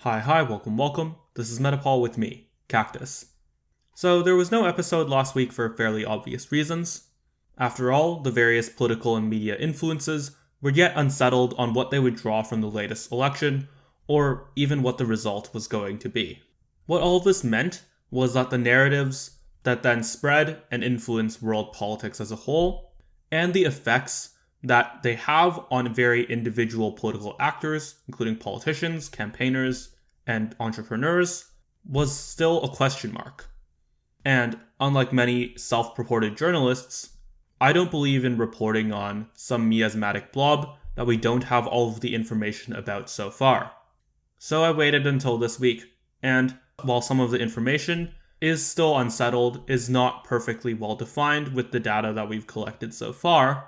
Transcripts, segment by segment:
Hi, welcome. This is Metapol with me, Cactus. So there was no episode last week for fairly obvious reasons. After all, the various political and media influences were yet unsettled on what they would draw from the latest election, or even what the result was going to be. What all this meant was that the narratives that then spread and influenced world politics as a whole, and the effects that they have on very individual political actors, including politicians, campaigners, and entrepreneurs, was still a question mark. And unlike many self-purported journalists, I don't believe in reporting on some miasmatic blob that we don't have all of the information about so far. So I waited until this week, and while some of the information is still unsettled, is not perfectly well defined with the data that we've collected so far,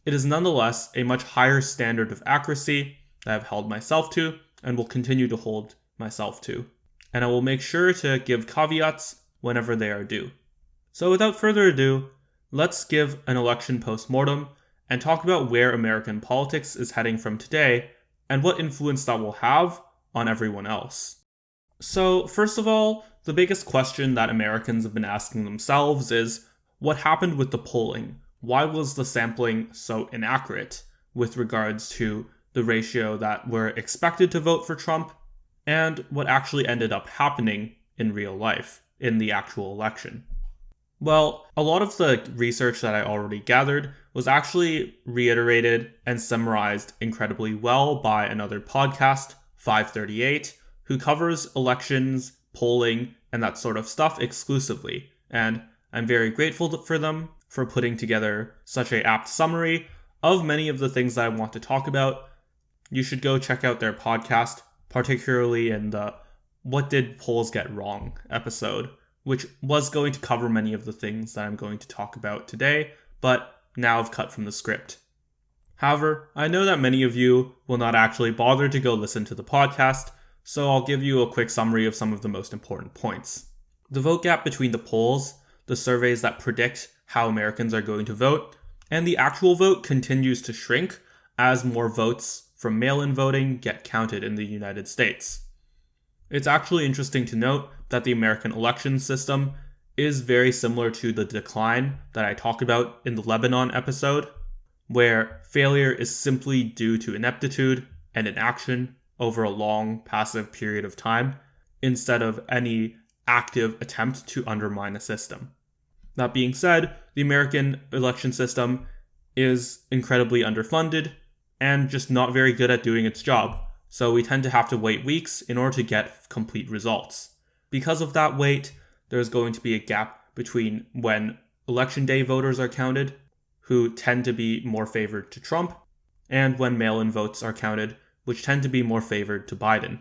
it is nonetheless a much higher standard of accuracy that I've held myself to and will continue to hold myself to. And I will make sure to give caveats whenever they are due. So without further ado, let's give an election post-mortem and talk about where American politics is heading from today and what influence that will have on everyone else. So first of all, the biggest question that Americans have been asking themselves is, what happened with the polling? Why was the sampling so inaccurate with regards to the ratio that were expected to vote for Trump and what actually ended up happening in real life in the actual election? Well, a lot of the research that I already gathered was actually reiterated and summarized incredibly well by another podcast, 538, who covers elections, polling, and that sort of stuff exclusively. And I'm very grateful for them for putting together such an apt summary of many of the things that I want to talk about. You should go check out their podcast, particularly in the What Did Polls Get Wrong episode, which was going to cover many of the things that I'm going to talk about today, but now I've cut from the script. However, I know that many of you will not actually bother to go listen to the podcast, so I'll give you a quick summary of some of the most important points. The vote gap between the polls, the surveys that predict how Americans are going to vote, and the actual vote continues to shrink as more votes from mail-in voting get counted in the United States. It's actually interesting to note that the American election system is very similar to the decline that I talked about in the Lebanon episode, where failure is simply due to ineptitude and inaction over a long, passive period of time, instead of any active attempt to undermine a system. That being said, the American election system is incredibly underfunded and just not very good at doing its job, so we tend to have to wait weeks in order to get complete results. Because of that wait, there's going to be a gap between when election day voters are counted, who tend to be more favored to Trump, and when mail-in votes are counted, which tend to be more favored to Biden.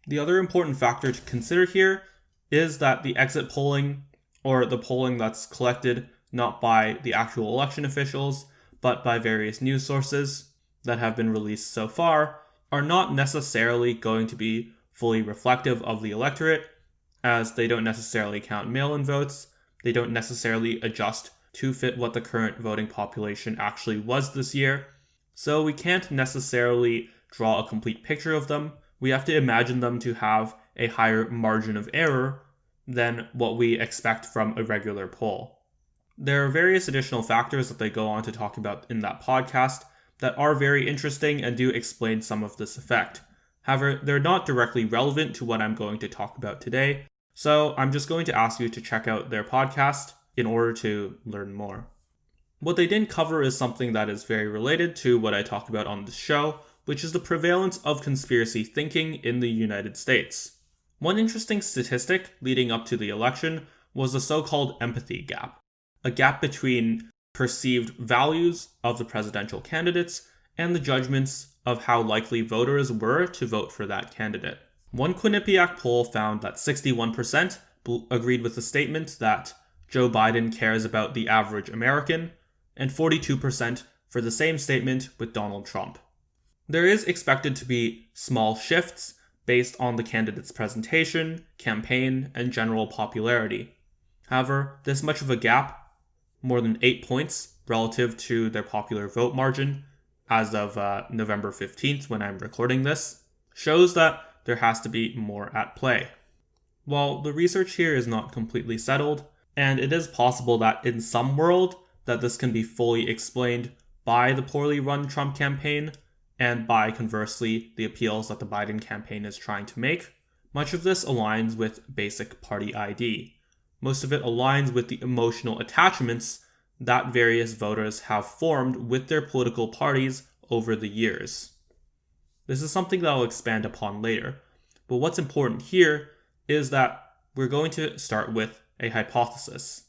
The other important factor to consider here is that the exit polling, or the polling that's collected not by the actual election officials, but by various news sources that have been released so far, are not necessarily going to be fully reflective of the electorate, as they don't necessarily count mail-in votes, they don't necessarily adjust to fit what the current voting population actually was this year, so we can't necessarily draw a complete picture of them. We have to imagine them to have a higher margin of error than what we expect from a regular poll. There are various additional factors that they go on to talk about in that podcast that are very interesting and do explain some of this effect. However, they're not directly relevant to what I'm going to talk about today, so I'm just going to ask you to check out their podcast in order to learn more. What they didn't cover is something that is very related to what I talk about on this show, which is the prevalence of conspiracy thinking in the United States. One interesting statistic leading up to the election was the so-called empathy gap, a gap between perceived values of the presidential candidates and the judgments of how likely voters were to vote for that candidate. One Quinnipiac poll found that 61% agreed with the statement that Joe Biden cares about the average American, and 42% for the same statement with Donald Trump. There is expected to be small shifts based on the candidate's presentation, campaign, and general popularity. However, this much of a gap, more than 8 points relative to their popular vote margin as of November 15th when I'm recording this, shows that there has to be more at play. While the research here is not completely settled, and it is possible that in some world that this can be fully explained by the poorly run Trump campaign, and by, conversely, the appeals that the Biden campaign is trying to make, much of this aligns with basic party ID. Most of it aligns with the emotional attachments that various voters have formed with their political parties over the years. This is something that I'll expand upon later, but what's important here is that we're going to start with a hypothesis.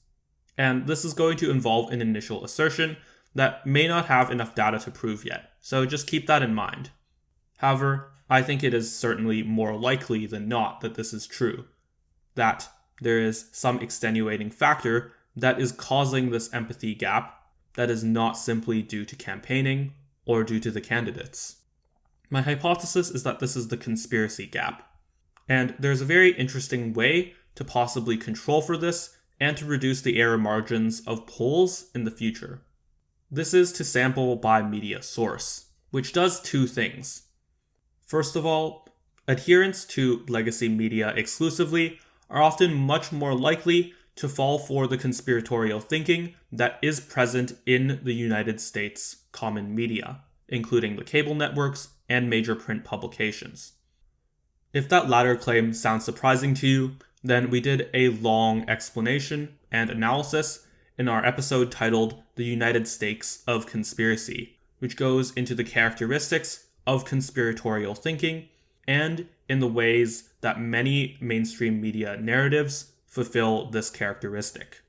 And this is going to involve an initial assertion that may not have enough data to prove yet, so just keep that in mind. However, I think it is certainly more likely than not that this is true, that there is some extenuating factor that is causing this empathy gap that is not simply due to campaigning or due to the candidates. My hypothesis is that this is the conspiracy gap, and there's a very interesting way to possibly control for this and to reduce the error margins of polls in the future. This is to sample by media source, which does two things. First of all, adherents to legacy media exclusively are often much more likely to fall for the conspiratorial thinking that is present in the United States common media, including the cable networks and major print publications. If that latter claim sounds surprising to you, then we did a long explanation and analysis in our episode titled The United States of Conspiracy, which goes into the characteristics of conspiratorial thinking and in the ways that many mainstream media narratives fulfill this characteristic.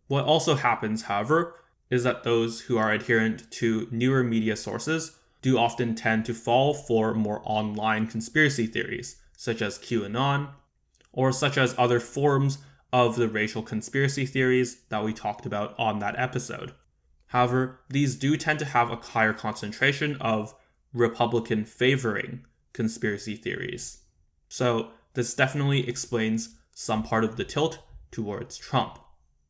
What also happens, however, is that those who are adherent to newer media sources do often tend to fall for more online conspiracy theories, such as QAnon, or such as other forms of the racial conspiracy theories that we talked about on that episode. However, these do tend to have a higher concentration of Republican favoring conspiracy theories. So this definitely explains some part of the tilt towards Trump.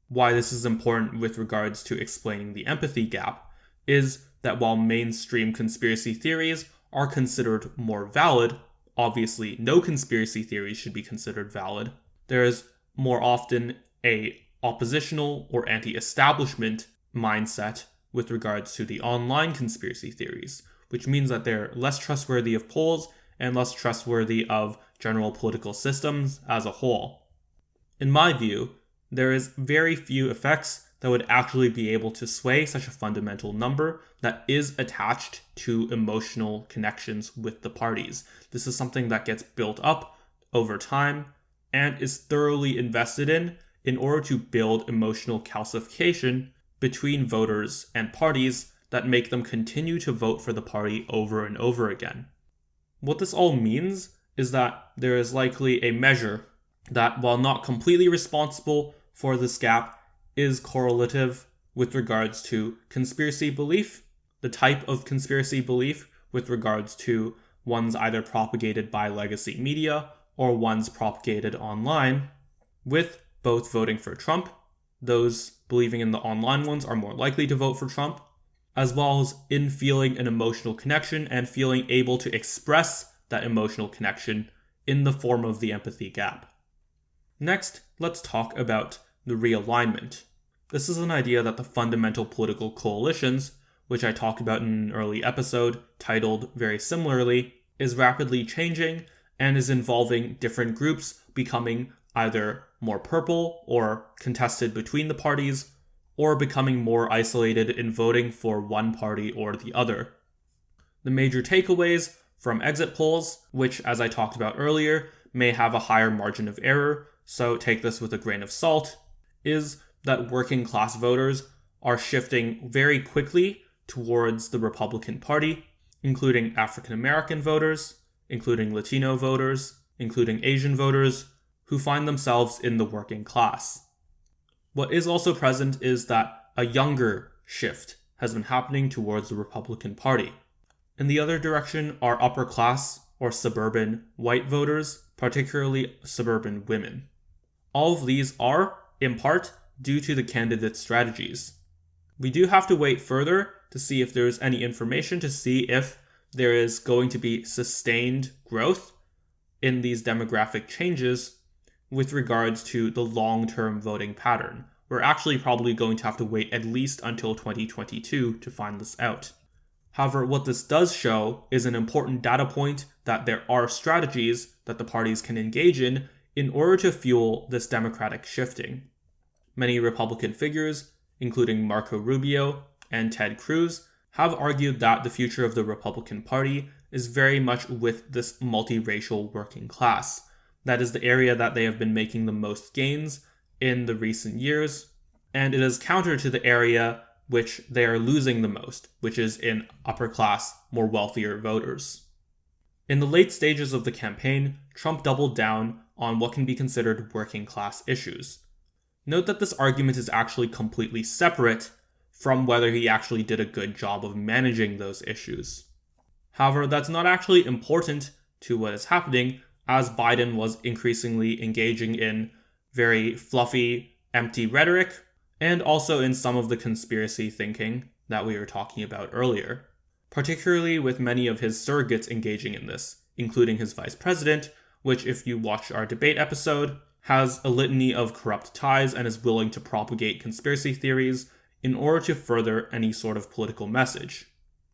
Why this is important with regards to explaining the empathy gap is that while mainstream conspiracy theories are considered more valid, obviously no conspiracy theory should be considered valid, there is more often a oppositional or anti-establishment mindset with regards to the online conspiracy theories, which means that they're less trustworthy of polls and less trustworthy of general political systems as a whole. In my view, there is very few effects that would actually be able to sway such a fundamental number that is attached to emotional connections with the parties. This is something that gets built up over time and is thoroughly invested in order to build emotional calcification between voters and parties that make them continue to vote for the party over and over again. What this all means is that there is likely a measure that, while not completely responsible for this gap, is correlative with regards to conspiracy belief, the type of conspiracy belief with regards to ones either propagated by legacy media or ones propagated online, with both voting for Trump. Those believing in the online ones are more likely to vote for Trump, as well as in feeling an emotional connection and feeling able to express that emotional connection in the form of the empathy gap. Next, let's talk about the realignment. This is an idea that the fundamental political coalitions, which I talked about in an early episode titled very similarly, is rapidly changing and is involving different groups becoming either more purple or contested between the parties, or becoming more isolated in voting for one party or the other. The major takeaways from exit polls, which, as I talked about earlier, may have a higher margin of error, so take this with a grain of salt, is that working class voters are shifting very quickly towards the Republican Party, including African American voters, including Latino voters, including Asian voters, who find themselves in the working class. What is also present is that a younger shift has been happening towards the Republican Party. In the other direction are upper class or suburban white voters, particularly suburban women. All of these are, in part, due to the candidates' strategies. We do have to wait further to see if there is any information to see if there is going to be sustained growth in these demographic changes with regards to the long-term voting pattern. We're actually probably going to have to wait at least until 2022 to find this out. However, what this does show is an important data point that there are strategies that the parties can engage in order to fuel this democratic shifting. Many Republican figures, including Marco Rubio and Ted Cruz, have argued that the future of the Republican Party is very much with this multiracial working class. That is the area that they have been making the most gains in the recent years, and it is counter to the area which they are losing the most, which is in upper class, more wealthier voters. In the late stages of the campaign, Trump doubled down on what can be considered working class issues. Note that this argument is actually completely separate from whether he actually did a good job of managing those issues. However, that's not actually important to what is happening, as Biden was increasingly engaging in very fluffy, empty rhetoric, and also in some of the conspiracy thinking that we were talking about earlier, particularly with many of his surrogates engaging in this, including his vice president, which, if you watched our debate episode, has a litany of corrupt ties and is willing to propagate conspiracy theories in order to further any sort of political message.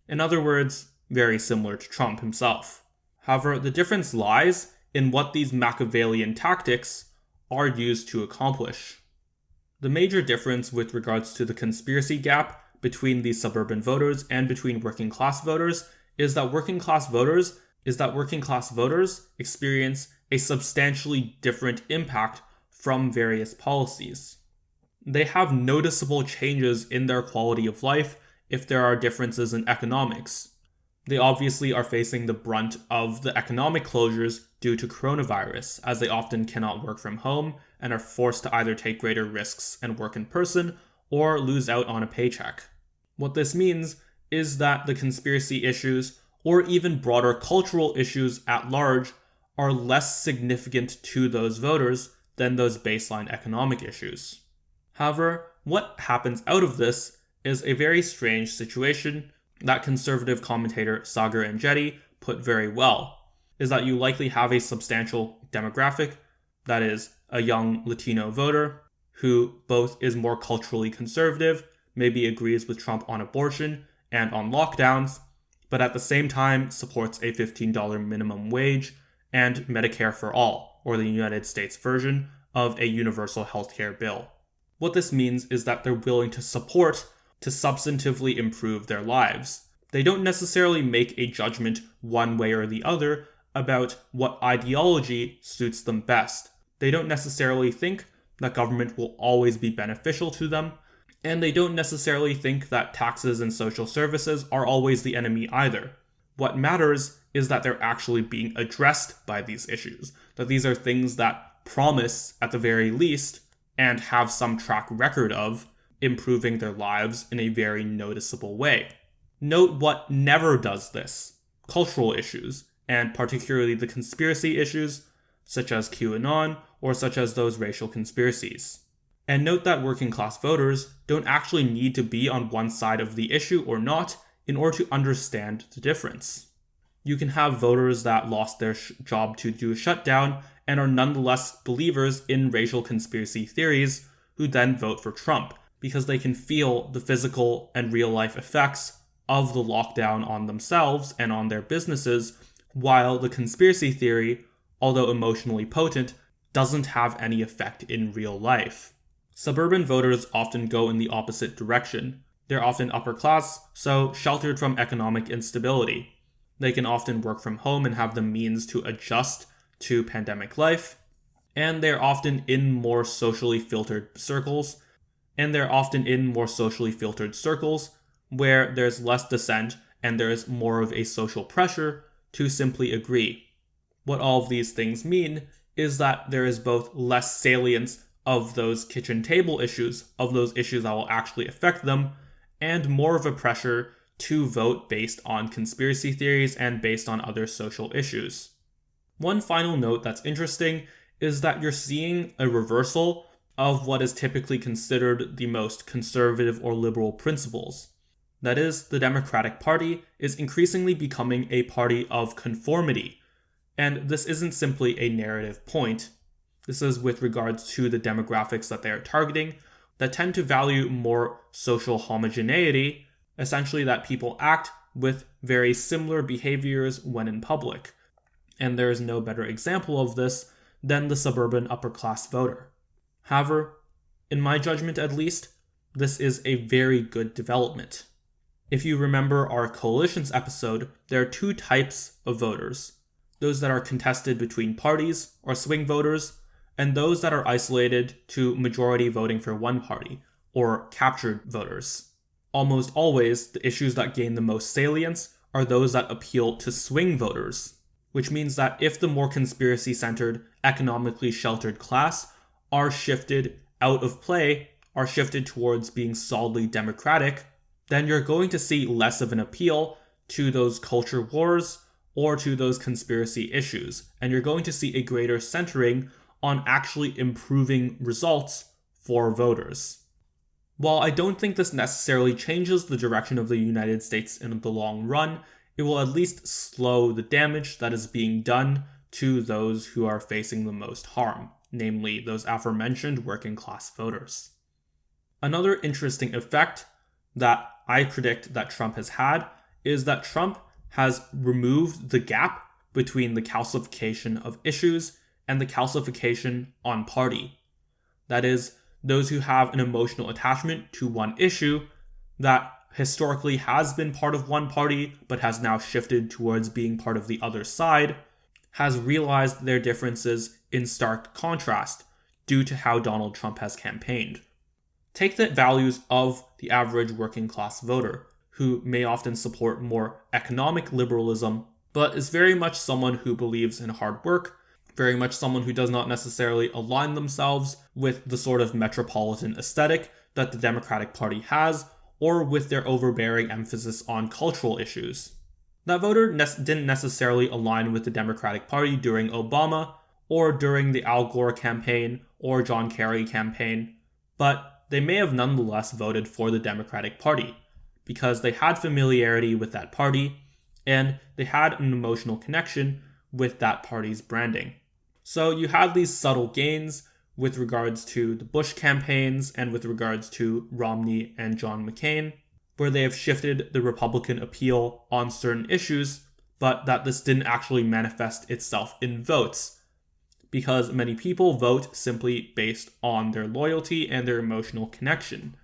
In other words, very similar to Trump himself. However, the difference lies in what these Machiavellian tactics are used to accomplish. The major difference with regards to the conspiracy gap between these suburban voters and between working class voters is that working class voters experience a substantially different impact from various policies. They have noticeable changes in their quality of life if there are differences in economics. They obviously are facing the brunt of the economic closures due to coronavirus, as they often cannot work from home and are forced to either take greater risks and work in person or lose out on a paycheck. What this means is that the conspiracy issues, or even broader cultural issues at large, are less significant to those voters than those baseline economic issues. However, what happens out of this is a very strange situation that conservative commentator Sagar Enjeti put very well, is that you likely have a substantial demographic, that is, a young Latino voter, who both is more culturally conservative, maybe agrees with Trump on abortion and on lockdowns, but at the same time supports a $15 minimum wage and Medicare for all, or the United States version of a universal healthcare bill. What this means is that they're willing to support to substantively improve their lives. They don't necessarily make a judgment one way or the other about what ideology suits them best. They don't necessarily think that government will always be beneficial to them, and they don't necessarily think that taxes and social services are always the enemy either. What matters is that they're actually being addressed by these issues, that these are things that promise, at the very least, and have some track record of improving their lives in a very noticeable way. Note what never does this: cultural issues, and particularly the conspiracy issues, such as QAnon, or such as those racial conspiracies. And note that working class voters don't actually need to be on one side of the issue or not in order to understand the difference. You can have voters that lost their job to do a shutdown and are nonetheless believers in racial conspiracy theories who then vote for Trump because they can feel the physical and real life effects of the lockdown on themselves and on their businesses, while the conspiracy theory, although emotionally potent, doesn't have any effect in real life. Suburban voters often go in the opposite direction. They're often upper class, so sheltered from economic instability. They can often work from home and have the means to adjust to pandemic life, and they're often in more socially filtered circles, where there's less dissent and there's more of a social pressure to simply agree. What all of these things mean is that there is both less salience of those kitchen table issues, of those issues that will actually affect them, and more of a pressure to vote based on conspiracy theories and based on other social issues. One final note that's interesting is that you're seeing a reversal of what is typically considered the most conservative or liberal principles. That is, the Democratic Party is increasingly becoming a party of conformity, And this isn't simply a narrative point. This is with regards to the demographics that they are targeting that tend to value more social homogeneity, essentially that people act with very similar behaviors when in public. And there is no better example of this than the suburban upper class voter. However, in my judgment at least, this is a very good development. If you remember our coalitions episode, there are two types of voters. Those that are contested between parties, or swing voters, and those that are isolated to majority voting for one party, or captured voters. Almost always, the issues that gain the most salience are those that appeal to swing voters, which means that if the more conspiracy-centered, economically sheltered class are shifted out of play, are shifted towards being solidly democratic, then you're going to see less of an appeal to those culture wars or to those conspiracy issues, and you're going to see a greater centering on actually improving results for voters. While I don't think this necessarily changes the direction of the United States in the long run, it will at least slow the damage that is being done to those who are facing the most harm, namely those aforementioned working class voters. Another interesting effect that I predict that Trump has had is that Trump has removed the gap between the calcification of issues and the calcification on party. That is, those who have an emotional attachment to one issue that historically has been part of one party but has now shifted towards being part of the other side, has realized their differences in stark contrast due to how Donald Trump has campaigned. Take the values of the average working class voter, who may often support more economic liberalism, but is very much someone who believes in hard work, very much someone who does not necessarily align themselves with the sort of metropolitan aesthetic that the Democratic Party has, or with their overbearing emphasis on cultural issues. That voter didn't necessarily align with the Democratic Party during Obama, or during the Al Gore campaign, or John Kerry campaign, but they may have nonetheless voted for the Democratic Party, because they had familiarity with that party, and they had an emotional connection with that party's branding. So you had these subtle gains with regards to the Bush campaigns and with regards to Romney and John McCain, where they have shifted the Republican appeal on certain issues, but that this didn't actually manifest itself in votes, because many people vote simply based on their loyalty and their emotional connection.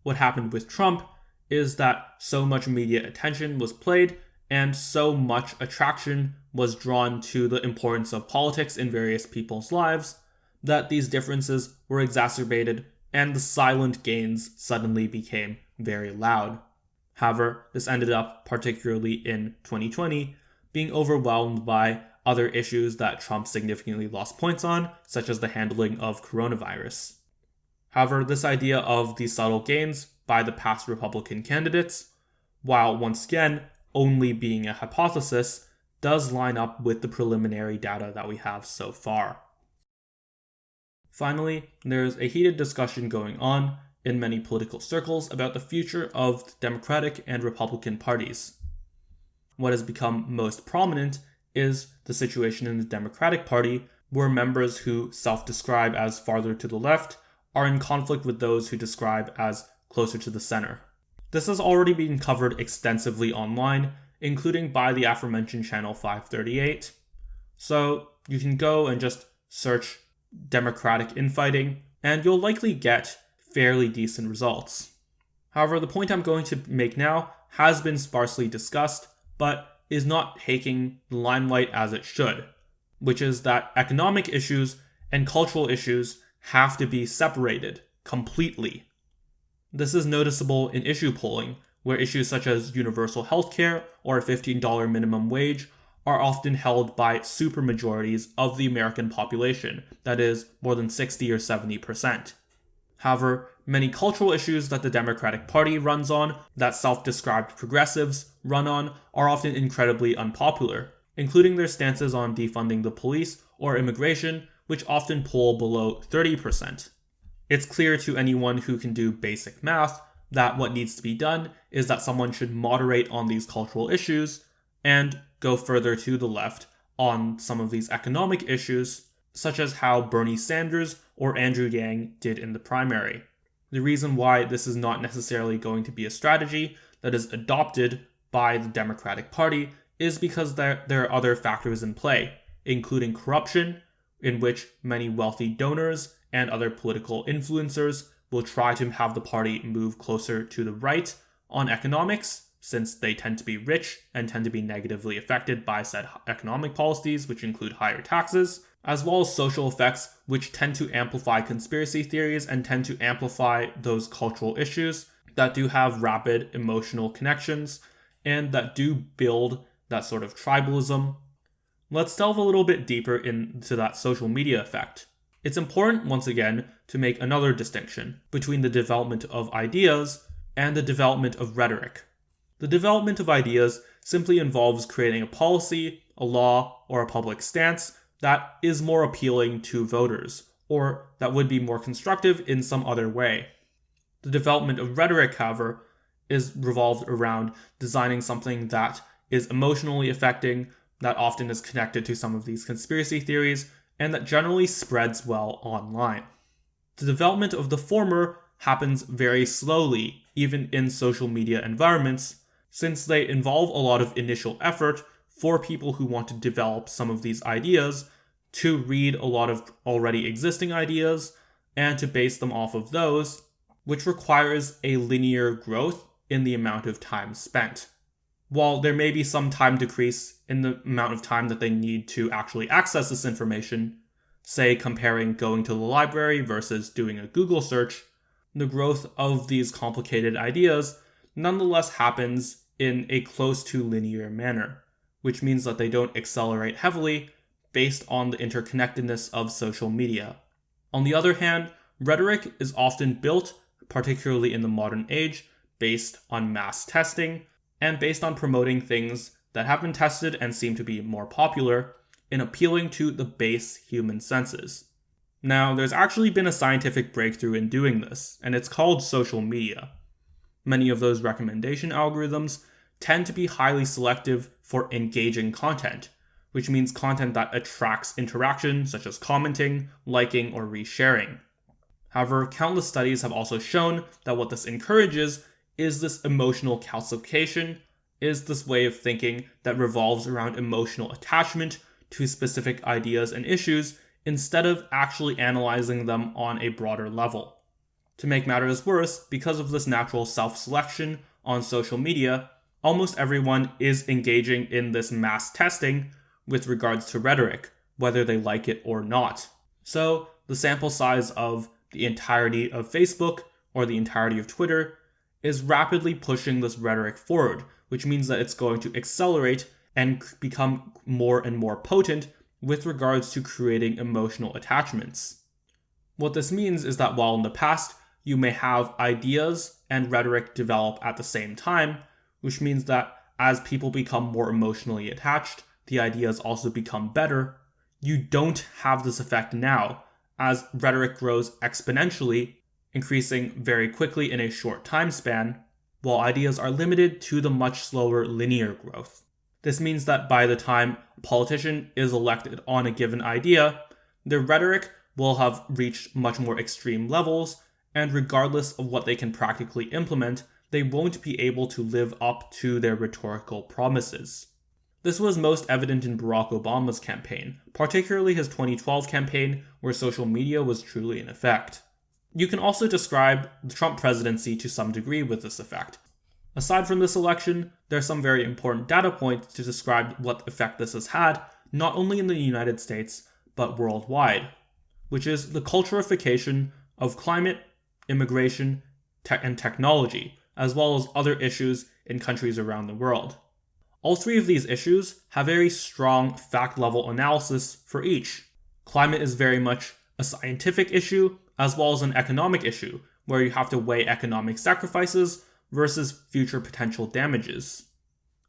What happened with Trump is that so much media attention was played and so much attraction was drawn to the importance of politics in various people's lives that these differences were exacerbated and the silent gains suddenly became very loud. However, this ended up, particularly in 2020, being overwhelmed by other issues that Trump significantly lost points on, such as the handling of coronavirus. However, this idea of these subtle gains by the past Republican candidates, while once again only being a hypothesis, does line up with the preliminary data that we have so far. Finally, there's a heated discussion going on in many political circles about the future of the Democratic and Republican parties. What has become most prominent is the situation in the Democratic Party, where members who self-describe as farther to the left are in conflict with those who describe as closer to the center. This has already been covered extensively online, including by the aforementioned channel 538. So you can go and just search Democratic infighting, and you'll likely get fairly decent results. However, the point I'm going to make now has been sparsely discussed, but is not taking the limelight as it should, which is that economic issues and cultural issues have to be separated completely. This is noticeable in issue polling, where issues such as universal healthcare or a $15 minimum wage are often held by supermajorities of the American population, that is, more than 60 or 70%. However, many cultural issues that the Democratic Party runs on, that self-described progressives run on, are often incredibly unpopular, including their stances on defunding the police or immigration, which often poll below 30%. It's clear to anyone who can do basic math that what needs to be done is that someone should moderate on these cultural issues and go further to the left on some of these economic issues, such as how Bernie Sanders or Andrew Yang did in the primary. The reason why this is not necessarily going to be a strategy that is adopted by the Democratic Party is because there are other factors in play, including corruption, in which many wealthy donors and other political influencers will try to have the party move closer to the right on economics, since they tend to be rich and tend to be negatively affected by said economic policies, which include higher taxes, as well as social effects, which tend to amplify conspiracy theories and tend to amplify those cultural issues that do have rapid emotional connections and that do build that sort of tribalism. Let's delve a little bit deeper into that social media effect. It's important, once again, to make another distinction between the development of ideas and the development of rhetoric. The development of ideas simply involves creating a policy, a law, or a public stance that is more appealing to voters, or that would be more constructive in some other way. The development of rhetoric, however, is revolved around designing something that is emotionally affecting, that often is connected to some of these conspiracy theories, and that generally spreads well online. The development of the former happens very slowly, even in social media environments, since they involve a lot of initial effort for people who want to develop some of these ideas to read a lot of already existing ideas and to base them off of those, which requires a linear growth in the amount of time spent. While there may be some time decrease in the amount of time that they need to actually access this information, say comparing going to the library versus doing a Google search, the growth of these complicated ideas nonetheless happens in a close to linear manner, which means that they don't accelerate heavily based on the interconnectedness of social media. On the other hand, rhetoric is often built, particularly in the modern age, based on mass testing, and based on promoting things that have been tested and seem to be more popular in appealing to the base human senses. Now, there's actually been a scientific breakthrough in doing this, and it's called social media. Many of those recommendation algorithms tend to be highly selective for engaging content, which means content that attracts interaction, such as commenting, liking, or resharing. However, countless studies have also shown that what this encourages is this emotional calcification, is this way of thinking that revolves around emotional attachment to specific ideas and issues instead of actually analyzing them on a broader level. To make matters worse, because of this natural self-selection on social media, almost everyone is engaging in this mass testing with regards to rhetoric, whether they like it or not. So, the sample size of the entirety of Facebook or the entirety of Twitter is rapidly pushing this rhetoric forward, which means that it's going to accelerate and become more and more potent with regards to creating emotional attachments. What this means is that while in the past you may have ideas and rhetoric develop at the same time, which means that as people become more emotionally attached, the ideas also become better, you don't have this effect now, as rhetoric grows exponentially, increasing very quickly in a short time span, while ideas are limited to the much slower linear growth. This means that by the time a politician is elected on a given idea, their rhetoric will have reached much more extreme levels, and regardless of what they can practically implement, they won't be able to live up to their rhetorical promises. This was most evident in Barack Obama's campaign, particularly his 2012 campaign, where social media was truly in effect. You can also describe the Trump presidency to some degree with this effect. Aside from this election, there are some very important data points to describe what effect this has had, not only in the United States, but worldwide, which is the culturification of climate, immigration, and technology, as well as other issues in countries around the world. All three of these issues have very strong fact-level analysis for each. Climate is very much a scientific issue, as well as an economic issue, where you have to weigh economic sacrifices versus future potential damages.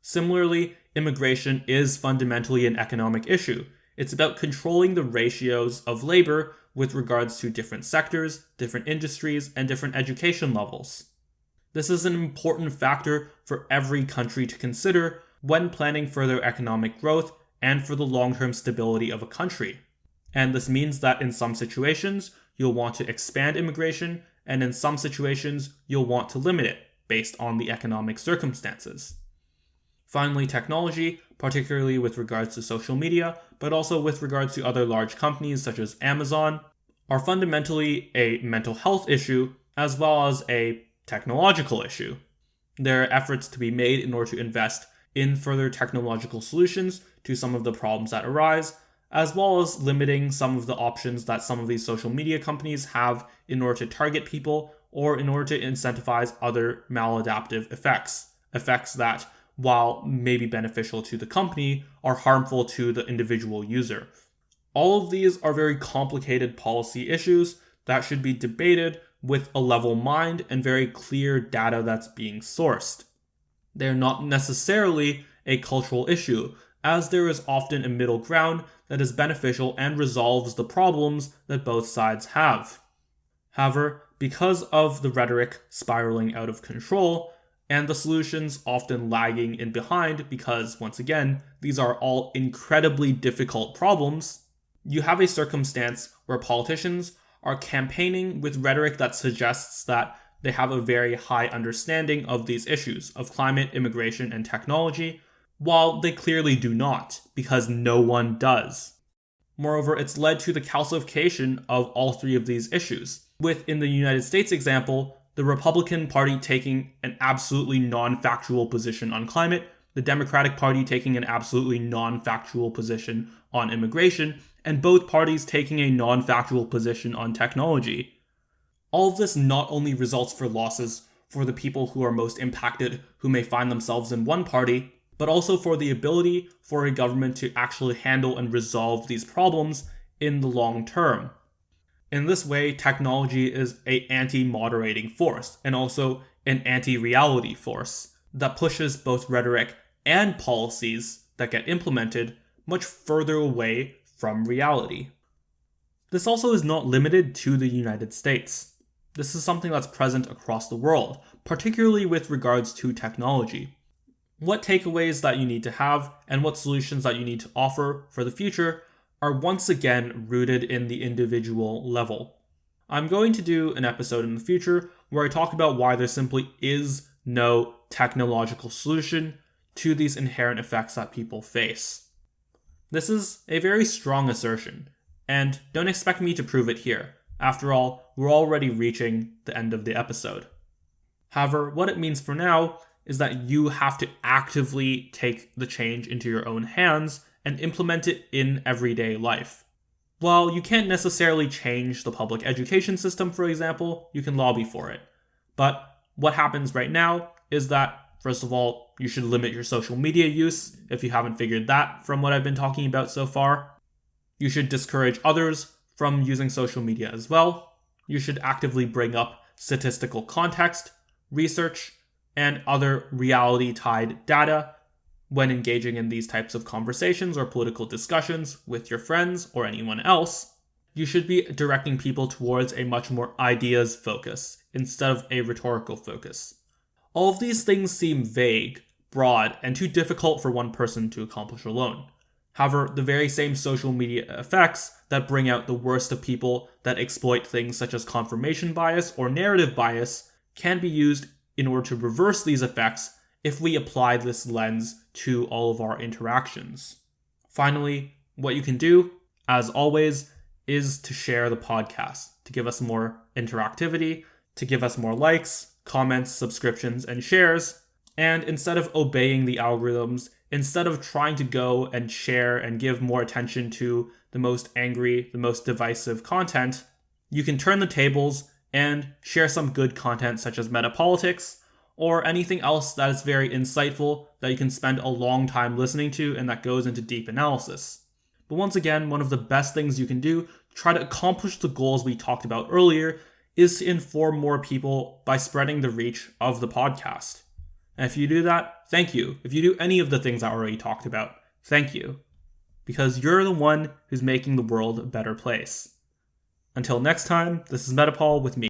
Similarly, immigration is fundamentally an economic issue. It's about controlling the ratios of labor with regards to different sectors, different industries, and different education levels. This is an important factor for every country to consider when planning for their economic growth and for the long-term stability of a country. And this means that in some situations, you'll want to expand immigration, and in some situations, you'll want to limit it based on the economic circumstances. Finally, technology, particularly with regards to social media, but also with regards to other large companies such as Amazon, are fundamentally a mental health issue as well as a technological issue. There are efforts to be made in order to invest in further technological solutions to some of the problems that arise, as well as limiting some of the options that some of these social media companies have in order to target people or in order to incentivize other maladaptive effects that, while maybe beneficial to the company, are harmful to the individual user. All of these are very complicated policy issues that should be debated with a level mind and very clear data that's being sourced. They're not necessarily a cultural issue, as there is often a middle ground that is beneficial and resolves the problems that both sides have. However, because of the rhetoric spiraling out of control, and the solutions often lagging in behind because, once again, these are all incredibly difficult problems, you have a circumstance where politicians are campaigning with rhetoric that suggests that they have a very high understanding of these issues of climate, immigration, and technology, while they clearly do not, because no one does. Moreover, it's led to the calcification of all three of these issues, with, in the United States example, the Republican Party taking an absolutely non-factual position on climate, the Democratic Party taking an absolutely non-factual position on immigration, and both parties taking a non-factual position on technology. All of this not only results for losses for the people who are most impacted, who may find themselves in one party, but also for the ability for a government to actually handle and resolve these problems in the long term. In this way, technology is an anti-moderating force, and also an anti-reality force, that pushes both rhetoric and policies that get implemented much further away from reality. This also is not limited to the United States. This is something that's present across the world, particularly with regards to technology. What takeaways that you need to have and what solutions that you need to offer for the future are once again rooted in the individual level. I'm going to do an episode in the future where I talk about why there simply is no technological solution to these inherent effects that people face. This is a very strong assertion, and don't expect me to prove it here. After all, we're already reaching the end of the episode. However, what it means for now is that you have to actively take the change into your own hands and implement it in everyday life. While you can't necessarily change the public education system, for example, you can lobby for it. But what happens right now is that, first of all, you should limit your social media use, if you haven't figured that from what I've been talking about so far. You should discourage others from using social media as well. You should actively bring up statistical context, research, and other reality-tied data when engaging in these types of conversations or political discussions with your friends or anyone else. You should be directing people towards a much more ideas focus instead of a rhetorical focus. All of these things seem vague, broad, and too difficult for one person to accomplish alone. However, the very same social media effects that bring out the worst of people that exploit things such as confirmation bias or narrative bias can be used in order to reverse these effects if we apply this lens to all of our interactions. Finally, what you can do, as always, is to share the podcast, to give us more interactivity, to give us more likes, comments, subscriptions, and shares. And instead of obeying the algorithms, instead of trying to go and share and give more attention to the most angry, the most divisive content, you can turn the tables and share some good content such as metapolitics, or anything else that is very insightful that you can spend a long time listening to and that goes into deep analysis. But once again, one of the best things you can do to try to accomplish the goals we talked about earlier is to inform more people by spreading the reach of the podcast. And if you do that, thank you. If you do any of the things I already talked about, thank you. Because you're the one who's making the world a better place. Until next time, this is Metapol with me.